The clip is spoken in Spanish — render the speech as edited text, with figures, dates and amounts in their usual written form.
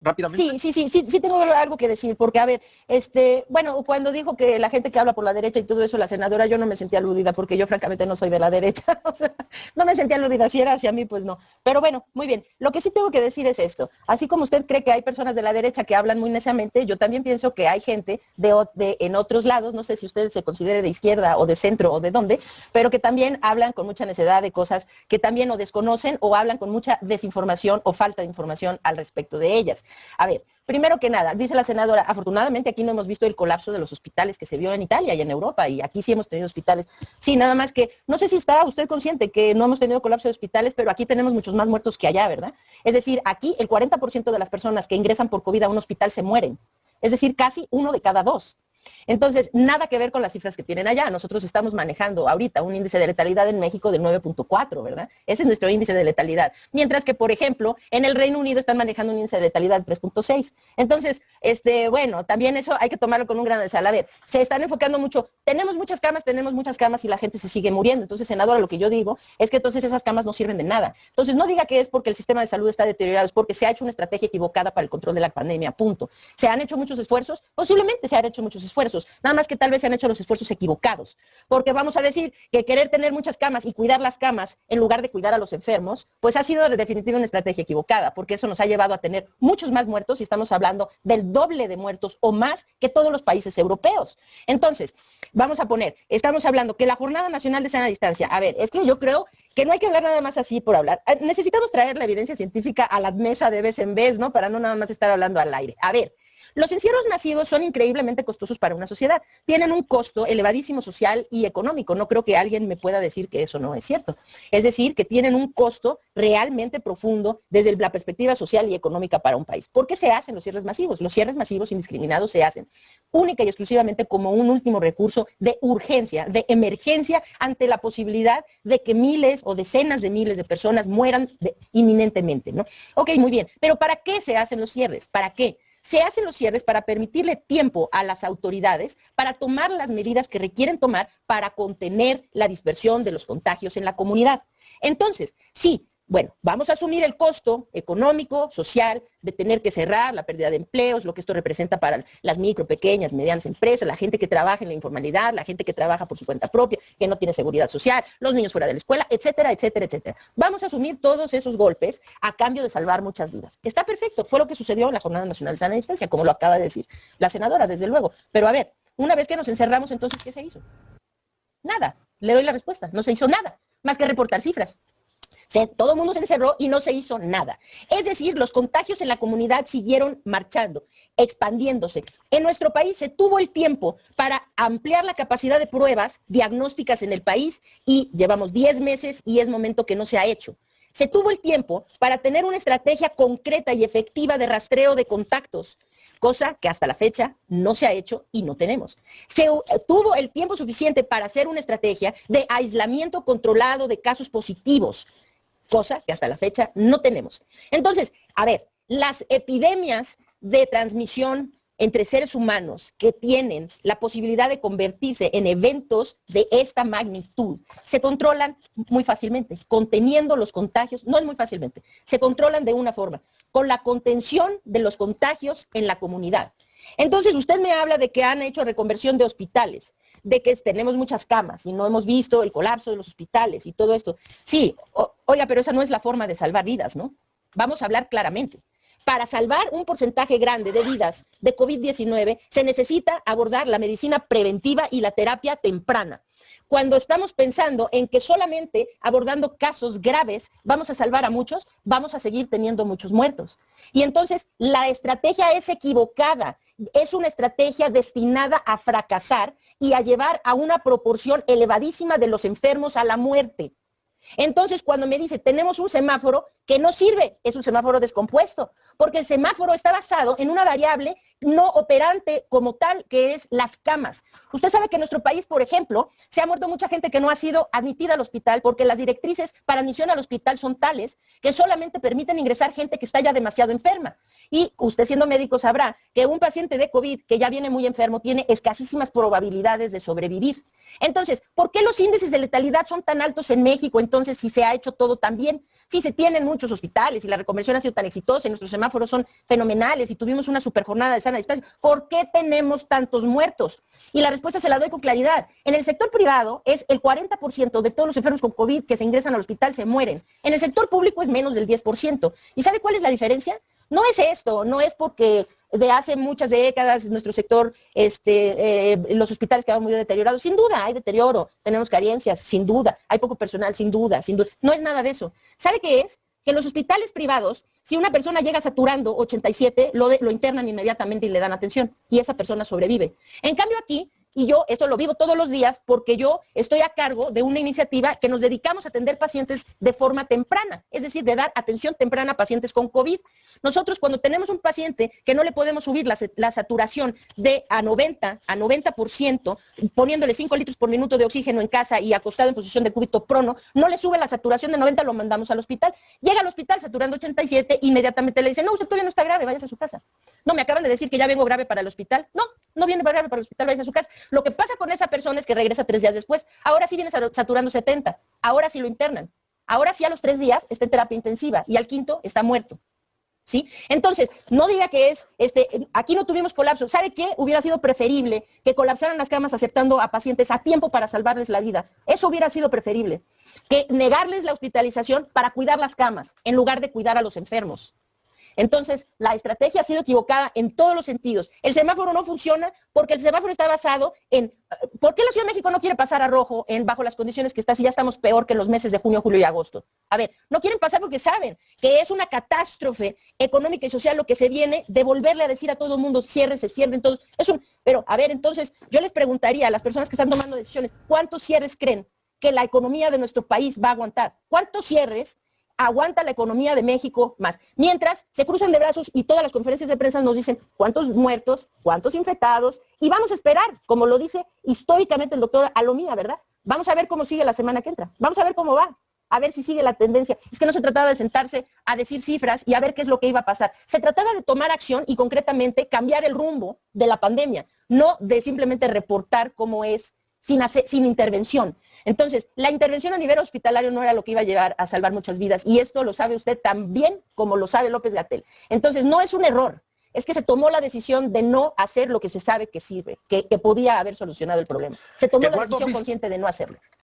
rápidamente. Sí, tengo algo que decir, porque a ver, bueno, cuando dijo que la gente que habla por la derecha y todo eso, la senadora, yo no me sentía aludida, porque yo francamente no soy de la derecha, o sea, no me sentía aludida, si era hacia mí, pues no. Pero bueno, muy bien, lo que sí tengo que decir es esto, así como usted cree que hay personas de la derecha que hablan muy neciamente, yo también pienso que hay gente en otros lados, no sé si usted se considere de izquierda o de centro o de dónde, pero que también hablan con mucha necedad de cosas que también o desconocen o hablan con mucha desinformación o falta de información al respecto de ellas. A ver, primero que nada, dice la senadora, afortunadamente aquí no hemos visto el colapso de los hospitales que se vio en Italia y en Europa, y aquí sí hemos tenido hospitales. Sí, nada más que, no sé si está usted consciente que no hemos tenido colapso de hospitales, pero aquí tenemos muchos más muertos que allá, ¿verdad? Es decir, aquí el 40% de las personas que ingresan por COVID a un hospital se mueren. Es decir, casi 1 de cada 2. Entonces, nada que ver con las cifras que tienen allá. Nosotros estamos manejando ahorita un índice de letalidad en México de 9.4, ¿verdad? Ese es nuestro índice de letalidad. Mientras que, por ejemplo, en el Reino Unido están manejando un índice de letalidad de 3.6. Entonces, bueno, también eso hay que tomarlo con un grano de sal. A ver, se están enfocando mucho. Tenemos muchas camas y la gente se sigue muriendo. Entonces, senadora, lo que yo digo es que entonces esas camas no sirven de nada. Entonces, no diga que es porque el sistema de salud está deteriorado, es porque se ha hecho una estrategia equivocada para el control de la pandemia, punto. ¿Se han hecho muchos esfuerzos? Posiblemente se han hecho muchos esfuerzos, nada más que tal vez se han hecho los esfuerzos equivocados, porque vamos a decir que querer tener muchas camas y cuidar las camas en lugar de cuidar a los enfermos, pues ha sido definitivamente una estrategia equivocada, porque eso nos ha llevado a tener muchos más muertos y estamos hablando del doble de muertos o más que todos los países europeos. Entonces, vamos a poner, estamos hablando que la Jornada Nacional de Sana Distancia, a ver, es que yo creo que no hay que hablar nada más así por hablar. Necesitamos traer la evidencia científica a la mesa de vez en vez, ¿no? Para no nada más estar hablando al aire. A ver, los encierros masivos son increíblemente costosos para una sociedad. Tienen un costo elevadísimo social y económico. No creo que alguien me pueda decir que eso no es cierto. Es decir, que tienen un costo realmente profundo desde la perspectiva social y económica para un país. ¿Por qué se hacen los cierres masivos? Los cierres masivos indiscriminados se hacen única y exclusivamente como un último recurso de urgencia, de emergencia ante la posibilidad de que miles o decenas de miles de personas mueran inminentemente, ¿no? Ok, muy bien. Pero ¿para qué se hacen los cierres? ¿Para qué? Se hacen los cierres para permitirle tiempo a las autoridades para tomar las medidas que requieren tomar para contener la dispersión de los contagios en la comunidad. Entonces, sí, bueno, vamos a asumir el costo económico, social, de tener que cerrar, la pérdida de empleos, lo que esto representa para las micro, pequeñas, medianas empresas, la gente que trabaja en la informalidad, la gente que trabaja por su cuenta propia, que no tiene seguridad social, los niños fuera de la escuela, etcétera, etcétera, etcétera. Vamos a asumir todos esos golpes a cambio de salvar muchas vidas. Está perfecto, fue lo que sucedió en la Jornada Nacional de Sana Distancia, como lo acaba de decir la senadora, desde luego. Pero a ver, una vez que nos encerramos, entonces, ¿qué se hizo? Nada. Le doy la respuesta, no se hizo nada, más que reportar cifras. Todo el mundo se encerró y no se hizo nada. Es decir, los contagios en la comunidad siguieron marchando, expandiéndose. En nuestro país se tuvo el tiempo para ampliar la capacidad de pruebas diagnósticas en el país y llevamos 10 meses y es momento que no se ha hecho. Se tuvo el tiempo para tener una estrategia concreta y efectiva de rastreo de contactos, cosa que hasta la fecha no se ha hecho y no tenemos. Se tuvo el tiempo suficiente para hacer una estrategia de aislamiento controlado de casos positivos, cosa que hasta la fecha no tenemos. Entonces, a ver, las epidemias de transmisión entre seres humanos que tienen la posibilidad de convertirse en eventos de esta magnitud se controlan muy fácilmente, conteniendo los contagios, no es muy fácilmente, se controlan de una forma, con la contención de los contagios en la comunidad. Entonces, usted me habla de que han hecho reconversión de hospitales, de que tenemos muchas camas y no hemos visto el colapso de los hospitales y todo esto. Sí, oiga, pero esa no es la forma de salvar vidas, ¿no? Vamos a hablar claramente. Para salvar un porcentaje grande de vidas de COVID-19 se necesita abordar la medicina preventiva y la terapia temprana. Cuando estamos pensando en que solamente abordando casos graves vamos a salvar a muchos, vamos a seguir teniendo muchos muertos. Y entonces la estrategia es equivocada. Es una estrategia destinada a fracasar y a llevar a una proporción elevadísima de los enfermos a la muerte. Entonces, cuando me dice, tenemos un semáforo que no sirve, es un semáforo descompuesto, porque el semáforo está basado en una variable no operante como tal, que es las camas. Usted sabe que en nuestro país, por ejemplo, se ha muerto mucha gente que no ha sido admitida al hospital porque las directrices para admisión al hospital son tales que solamente permiten ingresar gente que está ya demasiado enferma. Y usted siendo médico sabrá que un paciente de COVID que ya viene muy enfermo tiene escasísimas probabilidades de sobrevivir. Entonces, ¿por qué los índices de letalidad son tan altos en México entonces si se ha hecho todo tan bien? Si se tienen muchos hospitales y la reconversión ha sido tan exitosa y nuestros semáforos son fenomenales y tuvimos una super jornada de sana distancia, ¿por qué tenemos tantos muertos? Y la respuesta se la doy con claridad. En el sector privado es el 40% de todos los enfermos con COVID que se ingresan al hospital se mueren. En el sector público es menos del 10%. ¿Y sabe cuál es la diferencia? No es esto, no es porque de hace muchas décadas nuestro sector, los hospitales quedaron muy deteriorados. Sin duda hay deterioro, tenemos carencias, sin duda, hay poco personal, sin duda, sin duda. No es nada de eso. ¿Sabe qué es? Que en los hospitales privados, si una persona llega saturando 87, lo internan inmediatamente y le dan atención y esa persona sobrevive. En cambio aquí, y yo esto lo vivo todos los días porque yo estoy a cargo de una iniciativa que nos dedicamos a atender pacientes de forma temprana, es decir, de dar atención temprana a pacientes con COVID. Nosotros cuando tenemos un paciente que no le podemos subir la saturación de a 90%, poniéndole 5 litros por minuto de oxígeno en casa y acostado en posición de cúbito prono, no le sube la saturación de 90, lo mandamos al hospital. Llega al hospital saturando 87, inmediatamente le dicen, no, usted todavía no está grave, váyase a su casa. No, me acaban de decir que ya vengo grave para el hospital. No, no viene grave para el hospital, váyase a su casa. Lo que pasa con esa persona es que regresa 3 días después. Ahora sí viene saturando 70. Ahora sí lo internan. Ahora sí a los 3 días está en terapia intensiva y al quinto está muerto. ¿Sí? Entonces, no diga que es, aquí no tuvimos colapso. ¿Sabe qué? Hubiera sido preferible que colapsaran las camas aceptando a pacientes a tiempo para salvarles la vida. Eso hubiera sido preferible que negarles la hospitalización para cuidar las camas en lugar de cuidar a los enfermos. Entonces, la estrategia ha sido equivocada en todos los sentidos. El semáforo no funciona porque el semáforo está basado en... ¿Por qué la Ciudad de México no quiere pasar a rojo bajo las condiciones que está si ya estamos peor que en los meses de junio, julio y agosto? A ver, no quieren pasar porque saben que es una catástrofe económica y social lo que se viene de volverle a decir a todo el mundo, se cierren todos. Pero, a ver, entonces, yo les preguntaría a las personas que están tomando decisiones, ¿cuántos cierres creen que la economía de nuestro país va a aguantar? ¿Cuántos cierres aguanta la economía de México más? Mientras se cruzan de brazos y todas las conferencias de prensa nos dicen cuántos muertos, cuántos infectados, y vamos a esperar, como lo dice históricamente el doctor Alomía, ¿verdad? Vamos a ver cómo sigue la semana que entra, vamos a ver cómo va, a ver si sigue la tendencia. Es que no se trataba de sentarse a decir cifras y a ver qué es lo que iba a pasar. Se trataba de tomar acción y concretamente cambiar el rumbo de la pandemia, no de simplemente reportar cómo es sin intervención. Entonces, la intervención a nivel hospitalario no era lo que iba a llevar a salvar muchas vidas, y esto lo sabe usted tan bien como lo sabe López-Gatell. Entonces, no es un error, es que se tomó la decisión de no hacer lo que se sabe que sirve, que podía haber solucionado el problema. Se tomó la decisión consciente de no hacerlo.